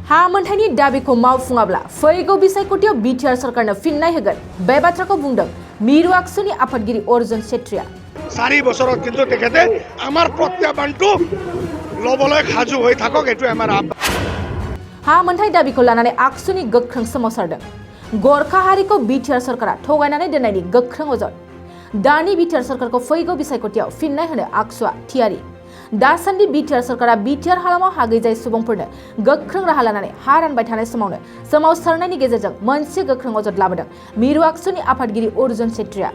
हा मोनथायनि दाबिखौ मावफुङाब्ला फैगौ बिसायख'थियाव बिटिआर सरकारनो फिननाय होगोन बे बाथ्राखौ बुंदों मिरु आक्सुनि आफादगिरि अर्जुन सेत्रीया 4 বছৰত কিন্তু তেখেতে আমাৰ প্ৰত্যাহ্বানটো লবলৈ সাজু হৈ থাকক এটো আমাৰ আহ্বান हा मोनथाय दाबिखौ लानानै आक्सुनि गोख्रों सोमावसारदों गरखा हारिखौ बिटिआर सरकारा थगायनानै दोननायनि गोख्रों अजद दानि बिटिआर सरकारखौ फैगौ बिसायख'थियाव फिननाय होनो आक्सुआ थियारि दासान्दि बिटिआर सरकारा बिटिआर हालामाव हा गैजायै सुबुंफोरनो गोख्रों राहा लानानै हा रानबाय थानाय समावनो सोमावसारनायनि गेजेरजों मोनसे गोख्रों अजद लाबोदों मिरु आक्सुनि आफादगिरि अर्जुन सेत्रीया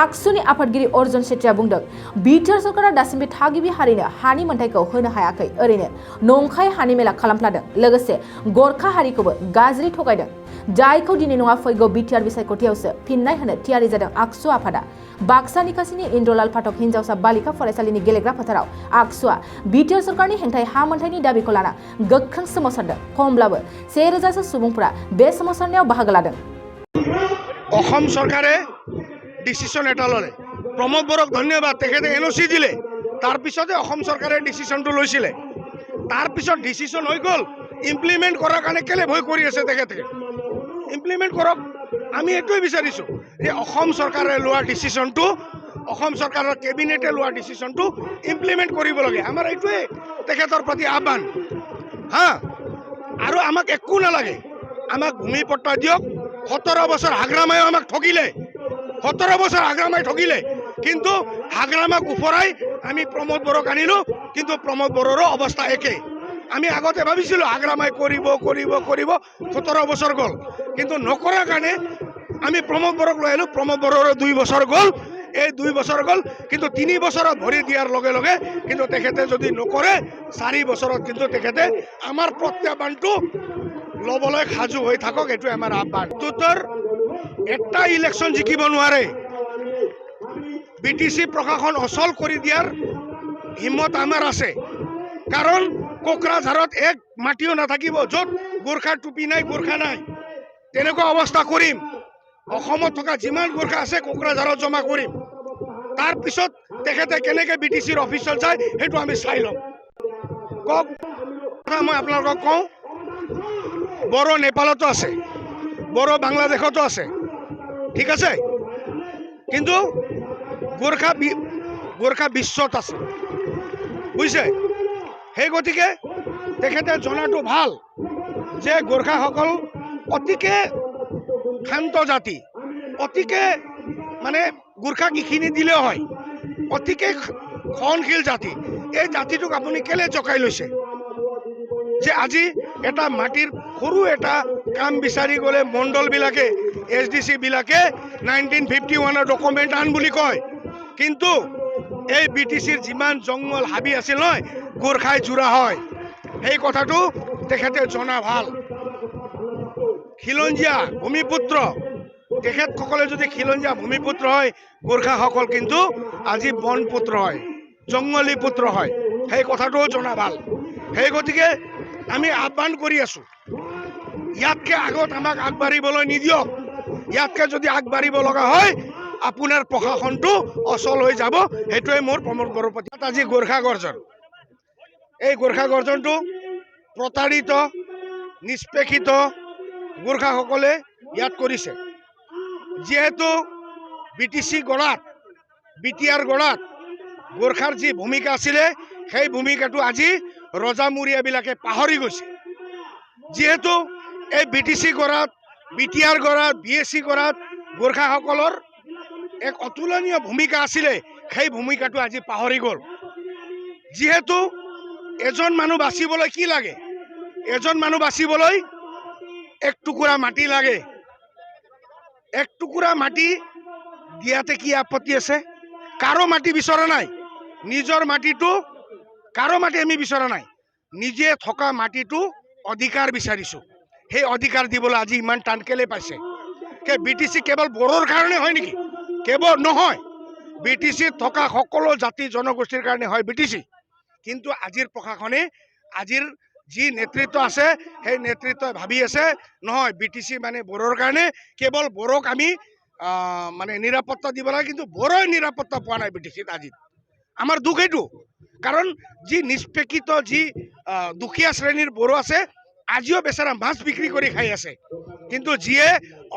आक्सुनि आफादगिरि अर्जुन सेत्रीया बुंदों बिटिआर सरकारा दासिमबो थागिबि हारिनो हानि मोनथायखौ होनो हायाखै ओरैनो नंखाय हानि मेला खालामफ्लादों लोगोसे गरखा हारिखौबो गाज्रि थगायदों जायखौ दिनै नङा फैगौ बिटिआर बिसायख'थियावसो फिननाय होनो थियारि जादों आक्सु आफादा बाक्सा निकासिनि इन्द्रलाल फाटक हिनजावसा बालिका फरायसालिनि गेलेग्रा फोथाराव आक्सुआ बिटिआर सरकारनि हेंथायै हा मोनथायनि दाबिखौ लाना गोख्रों सोमावसारदों खमब्लाबो 1000 सो सुबुंफोरा बे सोमावसारनायाव बाहागो लादों অসম চৰকাৰে ডিসিশন এটা ললে প্ৰমোদ বৰক ধন্যবাদ তেখেতে এনওসি দিলে তাৰ পিছতে অসম চৰকাৰে ডিসিশনটো লৈছিলে তাৰ পিছত ডিসিশন হৈ গল ইমপ্লিমেন্ট কৰাৰ কাৰণে কেলে ভয় কৰি আছে তেখেতে ইমপ্লিমেন্ট কৰক আমি এটোই বিচাৰিছো যে অসম চৰকাৰে লোৱা ডিসিশনটো অসম চৰকাৰৰ কেবিনেটে লোৱা ডিসিশনটো ইমপ্লিমেন্ট কৰিব লাগে আমাৰ এটোই তেখেতৰ প্ৰতি আহ্বান হা আৰু আমাক একো নালাগে আমাক ভূমি পট্টা দিয়ক 17 বছৰ হাগ্ৰামাই আমাক ঠগিলে 17 বছৰ হাগ্ৰামাই ঠগিলে কিন্তু হাগ্ৰামাক উফৰাই আমি প্ৰমোদ বৰক আনিলো কিন্তু প্ৰমোদ বৰৰ অৱস্থা একে আমি আগতে ভাবিছিলো হাগ্ৰামাই কৰিব 17 বছৰ গল কিন্তু নকৰাৰ কাৰণে আমি প্ৰমোদ বৰক লৈ আহিলো প্ৰমোদ বৰৰ 2 বছৰ গল এই 2 বছৰ গল কিন্তু 3 বছৰত ভৰি দিয়াৰ লগে লগে কিন্তু তেখেতে যদি নকৰে 4 বছৰত কিন্তু তেখেতে আমাৰ প্ৰত্যাহ্বানটো লবলৈ সাজু হৈ থাকক এটো আমাৰ আহ্বান তোৰ একটা ইলেকশন জিকিব নোৱাৰে বিটিসি প্ৰশাসন অচল কৰি দিয়াৰ হিম্মত আমাৰ আছে কাৰণ কোকৰাঝাৰত এক মাটিও নাথাকিব যত গোৰখা টুপি নাই গোৰখা নাই তেনেকুৱা অৱস্থা কৰিম অসমত থকা যিমান গোৰখা আছে কোকৰাঝাৰত জমা কৰিম তাৰ পিছত তেখেতে কেনেকৈ বিটিসিৰ অফিচত যায় হেতু আমি চাই লম কক মই আপোনালোকক কওঁ বড়ো নেপালতো আছে বড়ো বাংলাদেশতো আছে ঠিক আছে কিন্তু গোৰখা বিশ্বত আছে বুঝছে সেই গতিকে তেখেতে জনাটো ভাল যে গোৰখাসকল অতিকে শান্ত জাতি অতিকে মানে গোৰখা কিখিনি দিলেও হয় অতিকে সহনশীল জাতি এই জাতিটোক আপুনি কেলে জকাই লৈছে যে আজি এটা মাটিৰ সৰু এটা কাম বিচাৰি গলে মণ্ডল বিলাকে এসডিসি বিলাকে 1951 ডকুমেন্ট আন বুলি কয় কিন্তু এই বিটিসিৰ যিমান জংগল হাবি আছিল নহয় গোৰখাই জুৰা হয় এই কথাটো তেখেতে জনা ভাল খিলঞ্জিয়া ভূমিপুত্ৰ তেখেতসকলে যদি খিলঞ্জিয়া ভূমিপুত্ৰ হয় গোৰখাসকল কিন্তু আজি বনপুত্ৰ হয় জংগলী পুত্ৰ হয় সেই কথাটো জনা ভাল সেই গতিকে আমি আহ্বান কৰি আছো ইয়াতকে আগত আমাক আগবাঢ়িবলৈ নিদিয়ক ইয়াতকে যদি আগবাঢ়িব লগা হয় আপোনাৰ প্ৰশাসনটো অচল হৈ যাব হেতুৱে মোৰ প্ৰমোদ বৰৰ প্ৰতি আজি গোৰখা গৰ্জন এই গোৰখা গৰ্জনটো প্ৰতাৰিত নিষ্পেষিত গোৰখাসকলে ইয়াত কৰিছে যেহেতু বিটিসি গড়াত বিটিআৰ গড়াত গোৰখাৰ যি ভূমিকা আছিলে সেই ভূমিকাটো আজি ৰজামূৰীয়াবিলাকে পাহৰি গৈছে যেহেতু এই বিটিসি গড়াত বিটিআৰ গড়াত বিএসি গড়াত গোৰখাসকলৰ এক অতুলনীয় ভূমিকা আছিলে সেই ভূমিকাটো আজি পাহৰি গল যেহেতু এজন মানুহ বাচিবলৈ কি লাগে এজন মানুহ বাচিবলৈ এক টুকুৰা মাটি লাগে এক টুকুৰা মাটি দিয়াতে কি আপত্তি আছে কাৰো মাটি বিচৰা নাই নিজৰ মাটিটো কাৰো মাটি আমি বিচৰা নাই নিজে থকা মাটিটো অধিকাৰ বিচাৰিছো সেই অধিকাৰ দিবলৈ আজি ইমান টান কেলে পাইছে কে বিটিসি কেৱল বড়োৰ কাৰণে হয় নেকি কেৱল নহয় বিটিসি থকা সকলো জাতি জনগোষ্ঠীৰ কাৰণে হয় বিটিসি কিন্তু আজিৰ প্ৰশাসনে আজিৰ যি নেতৃত্ব আছে সেই নেতৃত্বই ভাবি আছে নহয় বিটিসি মানে বড়োৰ কাৰণে কেৱল বড়োক আমি মানে নিৰাপত্তা দিব লাগে কিন্তু বড়োই নিৰাপত্তা পোৱা নাই বিটিসিত আজি আমাৰ দুখ এইটো কাৰণ যি নিষ্পেষিত যি দুখীয়া শ্ৰেণীৰ বড়ো আছে আজিও বেচাৰা মাছ বিক্ৰী কৰি খাই আছে, কিন্তু যিয়ে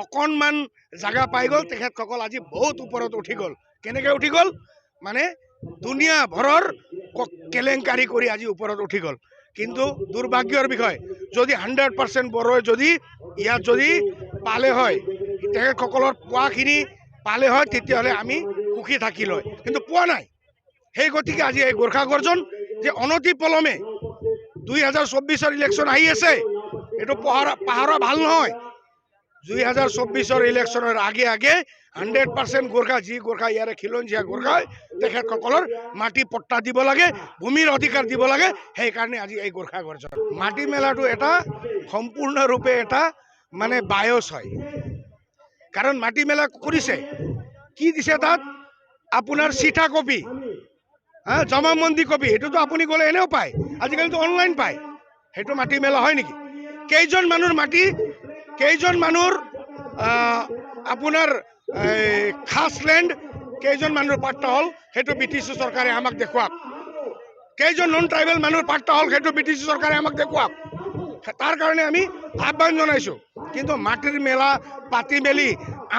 অকণমান জাগা পাই গ'ল তেখেতসকল আজি বহুত ওপৰত উঠি গ'ল। কেনেকৈ উঠি গ'ল মানে দুনিয়া ভৰৰ কেলেংকাৰী কৰি আজি ওপৰত উঠি গ'ল। কিন্তু দুৰ্ভাগ্যৰ বিষয়, যদি 100% বড়োৱে যদি ইয়াত যদি পালে হয়, তেখেতসকলৰ পোৱাখিনি পালে হয়, তেতিয়াহ'লে আমি সুখী থাকিল হয়, কিন্তু পোৱা নাই। সেই গতিকে আজি এই গোৰ্খা গৰ্জন যে অনতি পলমে 2024 ইলেকশ্যন আহি আছে, এইটো পাহৰা ভাল নহয়। 2024 ইলেকশ্যনৰ আগে আগে 100% গোৰ্খা, যি গোৰ্খা ইয়াৰে খিলঞ্জীয়া গোৰ্খা তেখেতসকলৰ মাটি পট্টা দিব লাগে, ভূমিৰ অধিকাৰ দিব লাগে। সেইকাৰণে আজি এই গোৰ্খা গৰ্জন। মাটি মেলাটো এটা সম্পূৰ্ণৰূপে এটা মানে বায়স হয়, কাৰণ মাটি মেলা কৰিছে কি দিছে তাত আপোনাৰ চিঠা কপি, জমাবন্দী কপি, সেইটোতো আপুনি গ'লে এনেও পায়, আজিকালিতো অনলাইন পায়। সেইটো মাটি মেলা হয় নেকি? কেইজন মানুহৰ মাটি, কেইজন মানুহৰ আপোনাৰ খাছ লেণ্ড, কেইজন মানুহৰ পাট্টা হ'ল সেইটো BTC চৰকাৰে আমাক দেখুৱাওক। কেইজন নন ট্ৰাইবেল মানুহৰ পাট্টা হ'ল সেইটো BTC চৰকাৰে আমাক দেখুৱাওক। তাৰ কাৰণে আমি আহ্বান জনাইছোঁ। কিন্তু মাটিৰ মেলা পাতি মেলি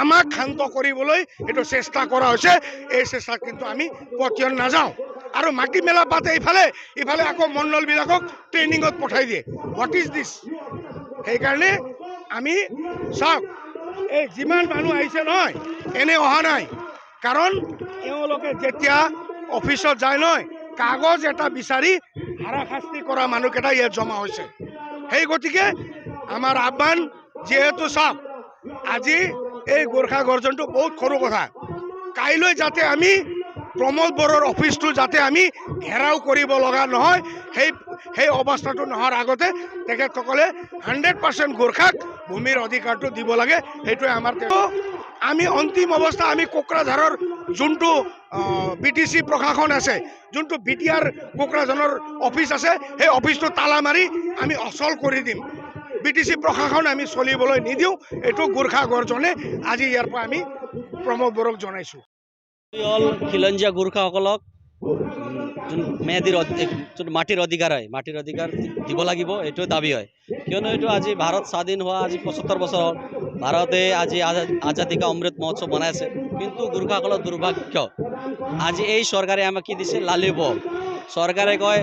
আমাক শান্ত কৰিবলৈ এইটো চেষ্টা কৰা হৈছে, এই চেষ্টাত কিন্তু আমি পতিয়ন নাযাওঁ। আৰু মাটি মেলা পাতে ইফালে আকৌ মণ্ডলবিলাকক ট্ৰেইনিঙত পঠাই দিয়ে। What is this? সেইকাৰণে আমি চাওক, এই যিমান মানুহ আহিছে নহয়, এনে অহা নাই। কাৰণ এওঁলোকে যেতিয়া অফিচত যায় নহয়, কাগজ এটা বিচাৰি হাৰাশাস্তি কৰা মানুহকেইটা ইয়াত জমা হৈছে। সেই গতিকে আমাৰ আহ্বান, যিহেতু চাওক আজি এই গোৰ্খা গৰ্জনটো বহুত সৰু কথা, কাইলৈ যাতে আমি প্ৰমোদ বড়োৰ অফিচটো যাতে আমি ঘেৰাও কৰিব লগা নহয়, সেই অৱস্থাটো নোহোৱাৰ আগতে তেখেতসকলে 100% গোৰ্খাক ভূমিৰ অধিকাৰটো দিব লাগে। সেইটোৱে আমাৰ। আমি অন্তিম অৱস্থা আমি কোকৰাঝাৰৰ যোনটো BTC প্ৰশাসন আছে, যোনটো Btr কোকৰাঝাৰৰ অফিচ আছে, সেই অফিচটো তালা মাৰি আমি অচল কৰি দিম। BTC প্ৰশাসন আমি চলিবলৈ নিদিওঁ। এইটো গোৰ্খা গৰ্জনে আজি ইয়াৰ পৰা আমি প্ৰমোদ বড়োক জনাইছোঁ। খিলঞ্জীয়া গোৰ্খাসকলক যোন মাটিৰ অধিকাৰ হয়, মাটিৰ অধিকাৰ দিব লাগিব, এইটো দাবী হয়। কিয়নো এইটো আজি ভাৰত স্বাধীন হোৱা আজি 75 বছৰ হ'ল। ভাৰতে আজি আজাদী কা অমৃত মহোৎসৱ বনাই আছে, কিন্তু গোৰ্খাসকলৰ দুৰ্ভাগ্য আজি এই চৰকাৰে আমাক কি দিছে? লালিব। চৰকাৰে কয়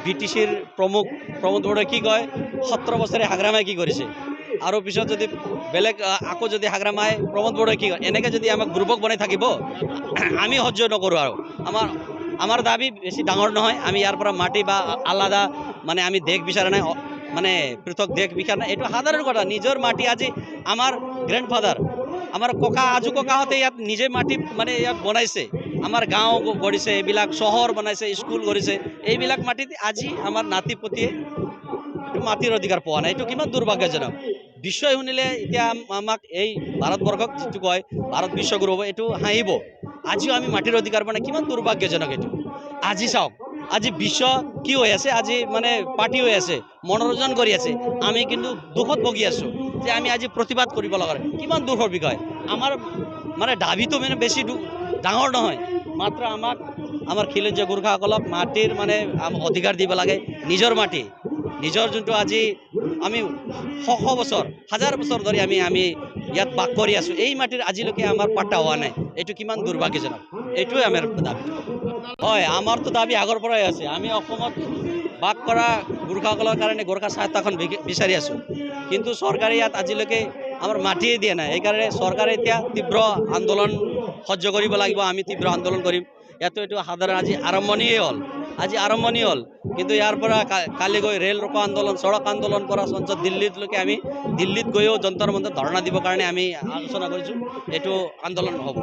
BTCৰ প্ৰমোদ বড়োৱে কি কয় 17 বছৰে হাগ্ৰামাই কি কৰিছে, আৰু পিছত যদি বেলেগ আকৌ যদি হাগ্ৰামাই প্ৰমোদ বড়োৱে কি কয়, এনেকৈ যদি আমাক দুৰ্ভোগ বনাই থাকিব আমি সহ্য নকৰোঁ। আৰু আমাৰ দাবী বেছি ডাঙৰ নহয়। আমি ইয়াৰ পৰা মাটি বা আলাদা মানে আমি দেশ বিচৰা নাই, মানে পৃথক দেশ বিচৰা নাই। এইটো সাধাৰণ কথা। নিজৰ মাটি আজি আমাৰ গ্ৰেণ্ডফাদাৰ, আমাৰ আজু ককাহঁতে ইয়াত নিজে মাটি মানে ইয়াত বনাইছে, আমাৰ গাঁও গঢ়িছে, এইবিলাক চহৰ বনাইছে, স্কুল গঢ়িছে। এইবিলাক মাটিত আজি আমাৰ নাতি পুতিয়ে মাটিৰ অধিকাৰ পোৱা নাই। এইটো কিমান দুৰ্ভাগ্যজনক। বিশ্বই শুনিলে এতিয়া আমাক এই ভাৰতবৰ্ষক যিটো কয় ভাৰত বিশ্বগুৰু হ'ব, এইটো হাঁহিব। আজিও আমি মাটিৰ অধিকাৰ পোৱা নাই, কিমান দুৰ্ভাগ্যজনক এইটো। আজি চাওক, আজি বিশ্ব কি হৈ আছে, আজি মানে পাৰ্টি হৈ আছে, মনোৰঞ্জন কৰি আছে, আমি কিন্তু দুখত ভুগি আছোঁ যে আমি আজি প্ৰতিবাদ কৰিব লগা। কিমান দুখৰ বিষয়। আমাৰ মানে দাবীটো মানে বেছি ডাঙৰ নহয়, মাত্ৰ আমাৰ খিলঞ্জীয়া গোৰ্খাসকলক মাটিৰ মানে অধিকাৰ দিব লাগে। নিজৰ মাটি, নিজৰ যোনটো আজি আমি শ বছৰ, হাজাৰ বছৰ ধৰি আমি ইয়াত বাস কৰি আছোঁ, এই মাটিৰ আজিলৈকে আমাৰ পাট্টা হোৱা নাই। এইটো কিমান দুৰ্ভাগ্যজনক। এইটোৱে আমাৰ দাবী। হয়, আমাৰতো দাবী আগৰ পৰাই আছে। আমি অসমত বাস কৰা গোৰ্খাসকলৰ কাৰণে গোৰ্খা স্বায়ত্তশাসন বিচাৰি আছোঁ, কিন্তু চৰকাৰে ইয়াত আজিলৈকে আমাৰ মাটিয়ে দিয়া নাই। সেইকাৰণে চৰকাৰে এতিয়া তীব্ৰ আন্দোলন সহ্য কৰিব লাগিব। আমি তীব্ৰ আন্দোলন কৰিম। ইয়াতো এইটো সাধাৰণ আজি আৰম্ভণিয়ে হ'ল, কিন্তু ইয়াৰ পৰা কালি গৈ ৰেল रोको আন্দোলন, সড়ক আন্দোলন কৰা সঞ্চত দিল্লীলৈকে আমি দিল্লীত গৈও যন্তৰ মন্তৰ ধৰ্ণা দিবৰ কাৰণে আমি আলোচনা কৰিছোঁ। এইটো আন্দোলন হ'ব।